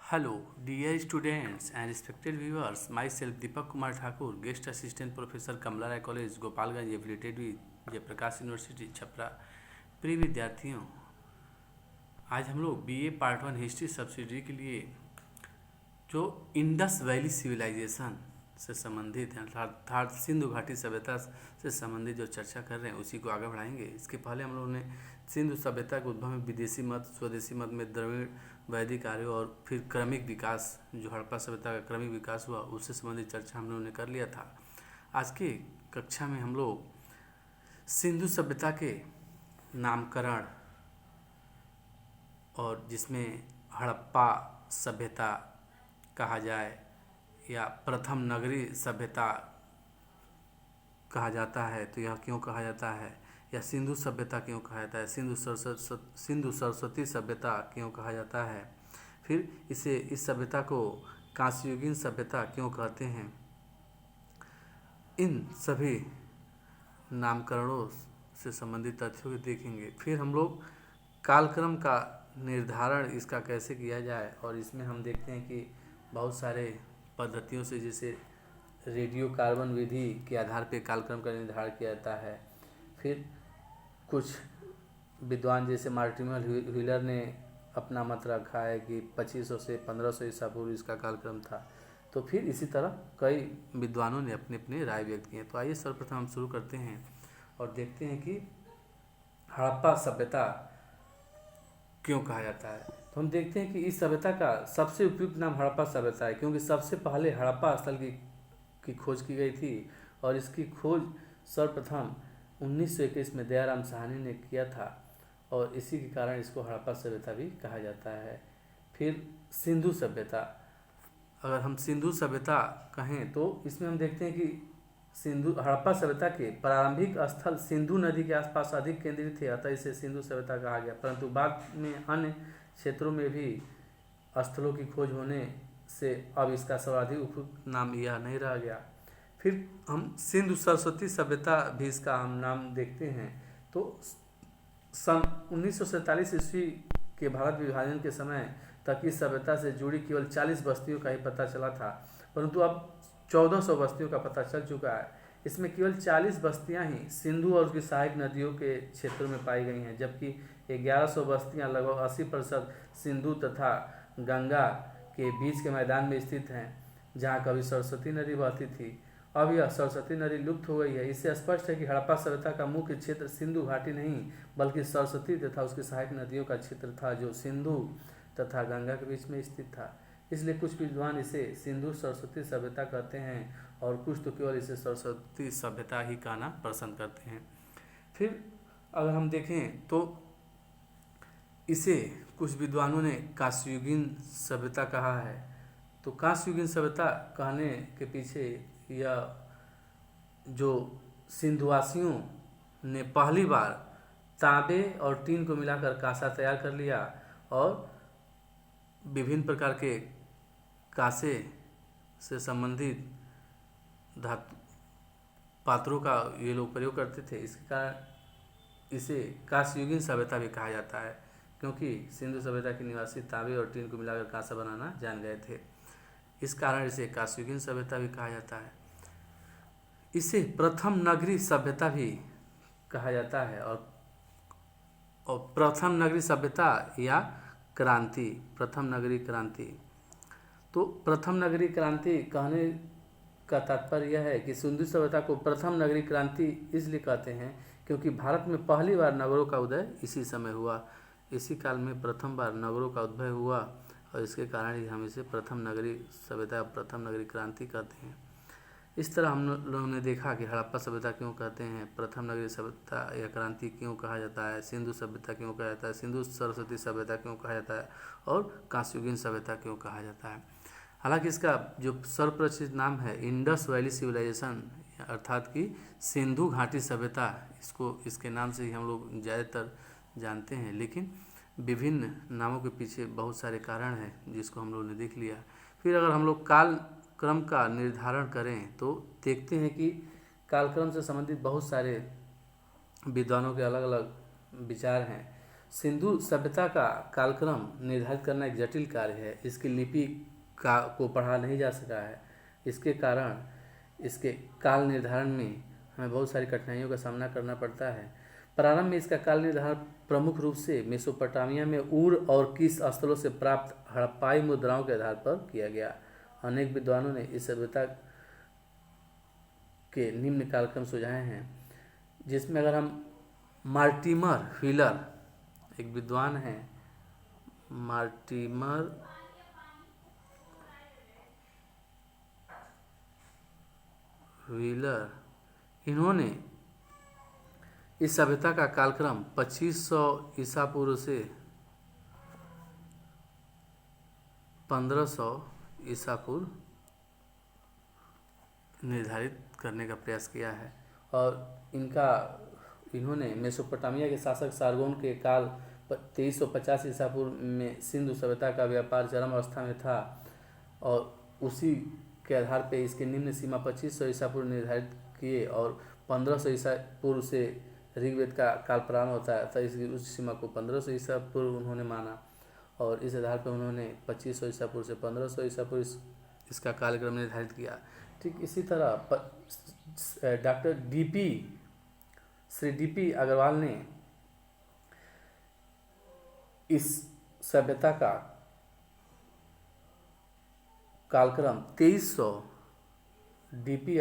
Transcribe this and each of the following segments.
Hello, dear students and respected viewers. Myself Deepak Kumar Thakur, Guest Assistant Professor Kamla Rai College, Gopalganj, affiliated with Jayaprakash university Chhapra. प्रिय विद्यार्थियों, आज हम लोग BA part 1 history subsidiary के लिए जो इंडस वैली सिविलाइजेशन से संबंधित है अर्थात सिंधु घाटी सभ्यता से संबंधित जो चर्चा कर रहे हैं उसी को आगे बढ़ाएंगे। इसके पहले हम लोगों ने सिंधु सभ्यता के उद्भव में विदेशी मत, स्वदेशी मत में द्रविड़ वैदिक आर्यों और फिर क्रमिक विकास जो हड़प्पा सभ्यता का क्रमिक विकास हुआ उससे संबंधित चर्चा हम लोगों ने कर लिया था। आज की कक्षा में हम लोग सिंधु सभ्यता के नामकरण और जिसमें हड़प्पा सभ्यता कहा जाए या प्रथम नगरी सभ्यता कहा जाता है तो यह क्यों कहा जाता है, या सिंधु सभ्यता क्यों कहा जाता है, सिंधु सरस्वती सभ्यता क्यों कहा जाता है, फिर इस सभ्यता को कांस्ययुगीन सभ्यता क्यों कहते हैं, इन सभी नामकरणों से संबंधित तथ्यों को देखेंगे। फिर हम लोग कालक्रम का निर्धारण इसका कैसे किया जाए और इसमें हम देखते हैं कि बहुत सारे पद्धतियों से जैसे रेडियो कार्बन विधि के आधार पर कालक्रम का निर्धारण किया जाता है। फिर कुछ विद्वान जैसे मार्टिमर व्हीलर ने अपना मत रखा है कि 2500 से 1500 ईसा पूर्व इसका कालक्रम था। तो फिर इसी तरह कई विद्वानों ने अपने अपने राय व्यक्त किए। तो आइए सर्वप्रथम हम शुरू करते हैं और देखते हैं कि हड़प्पा सभ्यता क्यों कहा जाता है। तो हम देखते हैं कि इस सभ्यता का सबसे उपयुक्त नाम हड़प्पा सभ्यता है क्योंकि सबसे पहले हड़प्पा स्थल की खोज की गई थी और इसकी खोज सर्वप्रथम 1921 में दयाराम साहनी ने किया था और इसी के कारण इसको हड़प्पा सभ्यता भी कहा जाता है। फिर सिंधु सभ्यता, अगर हम सिंधु सभ्यता कहें तो इसमें हम देखते हैं कि हड़प्पा सभ्यता के प्रारंभिक स्थल सिंधु नदी के आसपास अधिक केंद्रित थे, अतः इसे सिंधु सभ्यता कहा गया। परंतु बाद में अन्य क्षेत्रों में भी स्थलों की खोज होने से अब इसका सर्वाधिक उपयुक्त नाम यह नहीं रह गया। फिर हम सिंधु सरस्वती सभ्यता भी इसका हम नाम देखते हैं। तो सन 1947 ईस्वी के भारत विभाजन के समय तक इस सभ्यता से जुड़ी केवल 40 बस्तियों का ही पता चला था, परंतु अब 1400 बस्तियों का पता चल चुका है। इसमें केवल 40 बस्तियां ही सिंधु और उसकी सहायक नदियों के क्षेत्रों में पाई गई हैं, जबकि 1100 बस्तियां लगभग 80% सिंधु तथा गंगा के बीच के मैदान में स्थित हैं, जहां कभी सरस्वती नदी बहती थी। अब यह सरस्वती नदी लुप्त हो गई है। इससे स्पष्ट है कि हड़प्पा सभ्यता का मुख्य क्षेत्र सिंधु घाटी नहीं बल्कि सरस्वती तथा उसकी सहायक नदियों का क्षेत्र था, जो सिंधु तथा गंगा के बीच में स्थित था। इसलिए कुछ विद्वान इसे सिंधु सरस्वती सभ्यता कहते हैं और कुछ तो केवल इसे सरस्वती सभ्यता ही कहना पसंद करते हैं। फिर अगर हम देखें तो इसे कुछ विद्वानों ने कांस्ययुगीन सभ्यता कहा है। तो कांस्ययुगीन सभ्यता कहने के पीछे यह जो सिंधुवासियों ने पहली बार तांबे और टीन को मिलाकर कांसा तैयार कर लिया और विभिन्न प्रकार के कांसे से संबंधित धातु पात्रों का ये लोग प्रयोग करते थे। इसके कारण इसे कांस्ययुगीन सभ्यता भी कहा जाता है क्योंकि सिंधु सभ्यता के निवासी तांबे और टीन को मिलाकर कांसा बनाना जान गए थे। इस कारण इसे कांस्ययुगीन सभ्यता भी कहा जाता है। इसे प्रथम नगरी सभ्यता भी कहा जाता है और प्रथम नगरी सभ्यता या क्रांति, प्रथम नगरी क्रांति। तो प्रथम नगरी क्रांति कहने का तात्पर्य यह है कि सिंधु सभ्यता को प्रथम नगरी क्रांति इसलिए कहते हैं क्योंकि भारत में पहली बार नगरों का उदय इसी समय हुआ। इसी काल में प्रथम बार नगरों का उद्भव हुआ और इसके कारण ही हम इसे प्रथम नगरी सभ्यता, प्रथम नगरी क्रांति कहते हैं। इस तरह हम लोगों ने देखा कि हड़प्पा सभ्यता क्यों कहते हैं, प्रथम नगरी सभ्यता या क्रांति क्यों कहा जाता है, सिंधु सभ्यता क्यों कहा जाता है, सिंधु सरस्वती सभ्यता क्यों कहा जाता है और कांस्ययुगीन सभ्यता क्यों कहा जाता है। हालांकि इसका जो सर्वप्रचलित नाम है इंडस वैली सिविलाइजेशन अर्थात कि सिंधु घाटी सभ्यता, इसके नाम से ही हम लोग ज़्यादातर जानते हैं, लेकिन विभिन्न नामों के पीछे बहुत सारे कारण हैं जिसको हम लोगों ने देख लिया। फिर अगर हम लोग कालक्रम का निर्धारण करें तो देखते हैं कि कालक्रम से संबंधित बहुत सारे विद्वानों के अलग अलग विचार हैं। सिंधु सभ्यता का कालक्रम निर्धारित करना एक जटिल कार्य है। इसकी लिपि का को पढ़ा नहीं जा सका है। इसके कारण इसके काल निर्धारण में हमें बहुत सारी कठिनाइयों का सामना करना पड़ता है। प्रारंभ में इसका काल निर्धारण प्रमुख रूप से मेसोपोटामिया में ऊर और किस स्थलों से प्राप्त हड़प्पाई मुद्राओं के आधार पर किया गया। अनेक विद्वानों ने इस सभ्यता के निम्न कालक्रम सुझाए हैं, जिसमें अगर हम मार्टिमर व्हीलर, एक विद्वान हैं मार्टिमर व्हीलर, इन्होंने इस सभ्यता का कालक्रम 2500 ईसा पूर्व से 1500 ईसा पूर्व निर्धारित करने का प्रयास किया है। और इन्होंने मेसोपोटामिया के शासक सारगोन के काल 2350 ईसा पूर्व में सिंधु सभ्यता का व्यापार चरम अवस्था में था, और उसी के आधार पर इसके निम्न सीमा 2500 ईसा पूर्व निर्धारित किए, और 1500 ईसा पूर्व से ऋग्वेद का काल प्रारंभ होता है, तो इसकी उस सीमा को 1500 ईसा पूर्व उन्होंने माना, और इस आधार पर उन्होंने 2500 ईसा पूर्व से 1500 ईसा पूर्व इसका कालक्रम निर्धारित किया। ठीक इसी तरह डॉक्टर श्री डी.पी. अग्रवाल ने इस सभ्यता का कालक्रम 2300 डी.पी.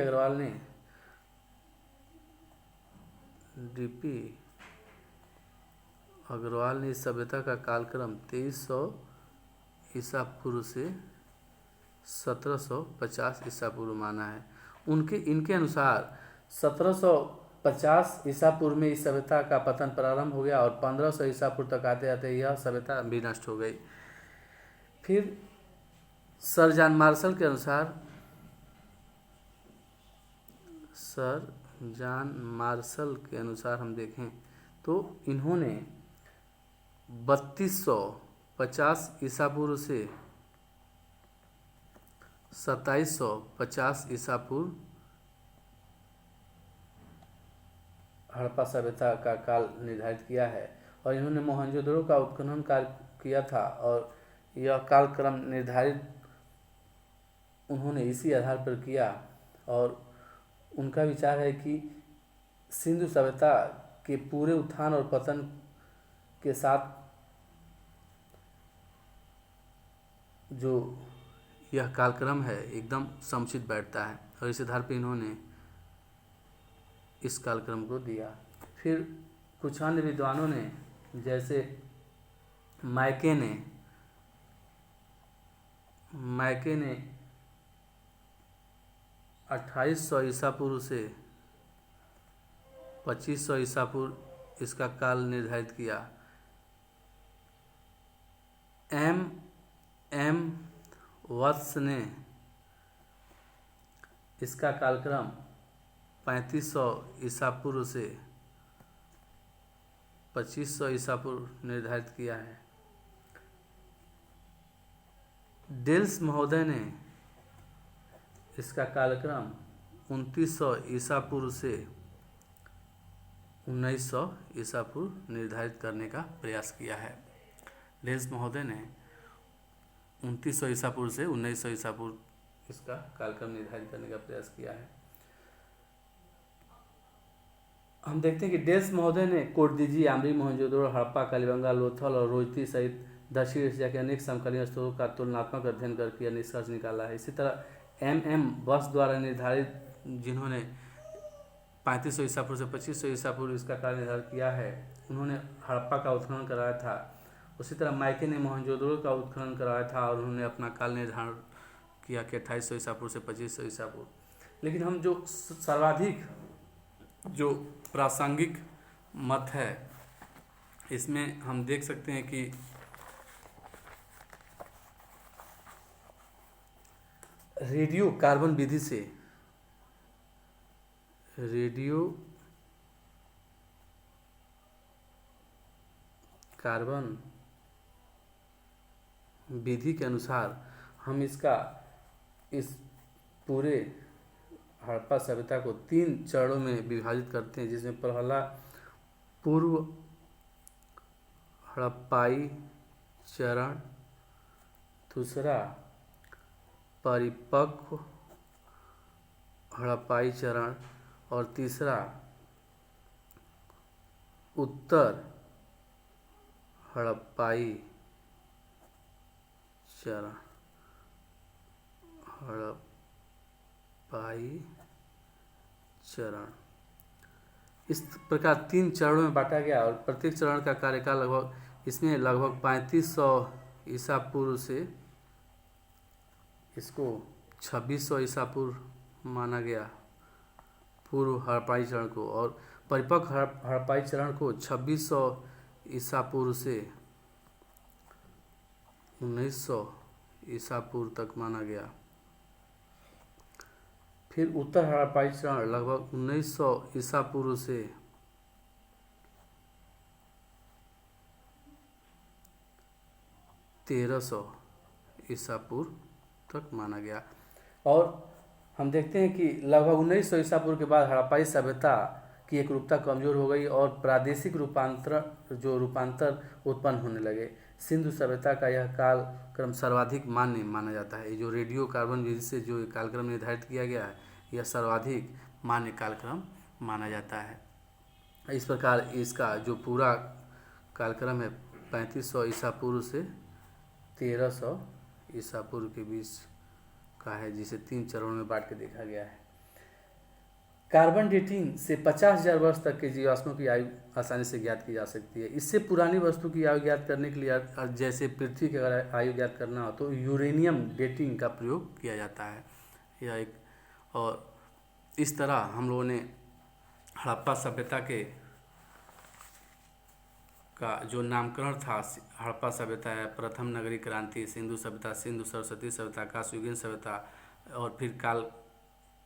अग्रवाल ने इस सभ्यता का कालक्रम 2300 ईसा पूर्व से 1750 ईसा पूर्व माना है। इनके अनुसार 1750 ईसा पूर्व में इस सभ्यता का पतन प्रारंभ हो गया, और 1500 ईसा पूर्व तक आते आते यह सभ्यता भी नष्ट हो गई। फिर सर जॉन मार्शल के अनुसार हम देखें तो इन्होंने 3250 ईसा पूर्व से 2750 ईसा पूर्व हड़प्पा सभ्यता का काल निर्धारित किया है, और इन्होंने मोहनजोदड़ो का उत्खनन कार्य किया था, और यह कालक्रम निर्धारित उन्होंने इसी आधार पर किया। और उनका विचार है कि सिंधु सभ्यता के पूरे उत्थान और पतन के साथ जो यह कालक्रम है एकदम समुचित बैठता है, और इस आधार पर इन्होंने इस कालक्रम को दिया। फिर कुछ अन्य विद्वानों ने, जैसे मायके ने 2800 ईसा पूर्व से 2500 ईसा पूर्व इसका काल निर्धारित किया। एम वत्स ने इसका कालक्रम 3500 ईसा पूर्व से 2500 ईसा पूर्व निर्धारित किया है। डेल्स महोदय ने इसका कालक्रम 2900 ईसा पूर्व से 1900 ईसा पूर्व निर्धारित करने का प्रयास किया है। डेल्स महोदय ने 2900 ईसा पूर्व से 1900 ईसा पूर्व इसका कालक्रम निर्धारित करने का प्रयास किया है। हम देखते हैं कि डेल्स महोदय ने कोटदीजी, आमरी, मोहनजोदड़ो, हड़प्पा, कालीबंगा, लोथल और रोजती सहित दक्षिण एशिया के अनेक समकालीन स्तरों का तुलनात्मक अध्ययन करके निष्कर्ष निकाला है। इसी तरह एम बस द्वारा निर्धारित, जिन्होंने 3500 ईसा पूर्व से 2500 ईसा पूर्व इसका काल निर्धारित किया है, उन्होंने हड़प्पा का उत्खनन कराया था। उसी तरह मायके ने मोहनजोदड़ो का उत्खनन कराया था, और उन्होंने अपना काल निर्धारण किया कि 2800 ईसा पूर्व से 2500 ईसा पूर्व। लेकिन हम जो सर्वाधिक जो प्रासंगिक मत है, इसमें हम देख सकते हैं कि रेडियो कार्बन विधि से के अनुसार हम इस पूरे हड़प्पा सभ्यता को 3 चरणों में विभाजित करते हैं, जिसमें पहला पूर्व हड़प्पाई चरण, दूसरा परिपक्व हड़प्पाई चरण और तीसरा उत्तर हड़प्पाई चरण। हड़प्पाई चरण इस प्रकार 3 चरणों में बांटा गया और प्रत्येक चरण का कार्यकाल लगभग इसमें लगभग 3500 ईसा पूर्व से इसको 2600 ईसा पूर्व माना गया पूर्व हड़प्पाई चरण को, और परिपक्व हड़प्पाई चरण को 2600 ईसा पूर्व से 1900 ईसा पूर्व तक माना गया। फिर उत्तर हड़प्पाई चरण लगभग 1900 ईसा पूर्व से 1300 ईसा पूर्व तक माना गया। और हम देखते हैं कि लगभग 1900 ईसा पूर्व के बाद हड़प्पाई सभ्यता की एकरूपता कमजोर हो गई और प्रादेशिक रूपांतर उत्पन्न होने लगे। सिंधु सभ्यता का यह कालक्रम सर्वाधिक मान्य माना जाता है। ये जो रेडियो कार्बन विधि से जो कालक्रम निर्धारित किया गया है, यह सर्वाधिक मान्य कालक्रम माना जाता है। इस प्रकार इसका जो पूरा कालक्रम है 3500 ईसा पूर्व से 1300 ईसा पूर्व के बीच का है, जिसे 3 चरणों में बांट के देखा गया है। कार्बन डेटिंग से 50,000 वर्ष तक के जीवाश्मों की आयु आसानी से ज्ञात की जा सकती है। इससे पुरानी वस्तु की आयु ज्ञात करने के लिए जैसे पृथ्वी की अगर आयु ज्ञात करना हो तो यूरेनियम डेटिंग का प्रयोग किया जाता है। यह एक और इस तरह हम लोगों ने हड़प्पा सभ्यता का जो नामकरण था, हड़प्पा सभ्यता है, प्रथम नगरीय क्रांति, सिंधु सभ्यता, सिंधु सरस्वती सभ्यता, कांस्ययुगीन सभ्यता और फिर काल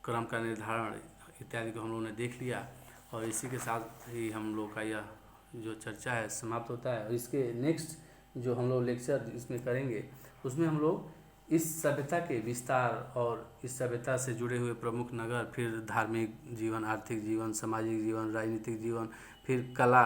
क्रम का निर्धारण इत्यादि को हम लोगों ने देख लिया। और इसी के साथ ही हम लोग का यह जो चर्चा है समाप्त होता है। और इसके नेक्स्ट जो हम लोग लेक्चर इसमें करेंगे उसमें हम लोग इस सभ्यता के विस्तार और इस सभ्यता से जुड़े हुए प्रमुख नगर, फिर धार्मिक जीवन, आर्थिक जीवन, सामाजिक जीवन, राजनीतिक जीवन, फिर कला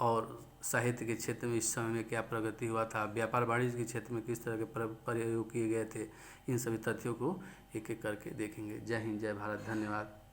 और साहित्य के क्षेत्र में इस समय में क्या प्रगति हुआ था, व्यापार वाणिज्य के क्षेत्र में किस तरह के प्रयोग किए गए थे, इन सभी तथ्यों को एक एक करके देखेंगे। जय हिंद, जय भारत, धन्यवाद।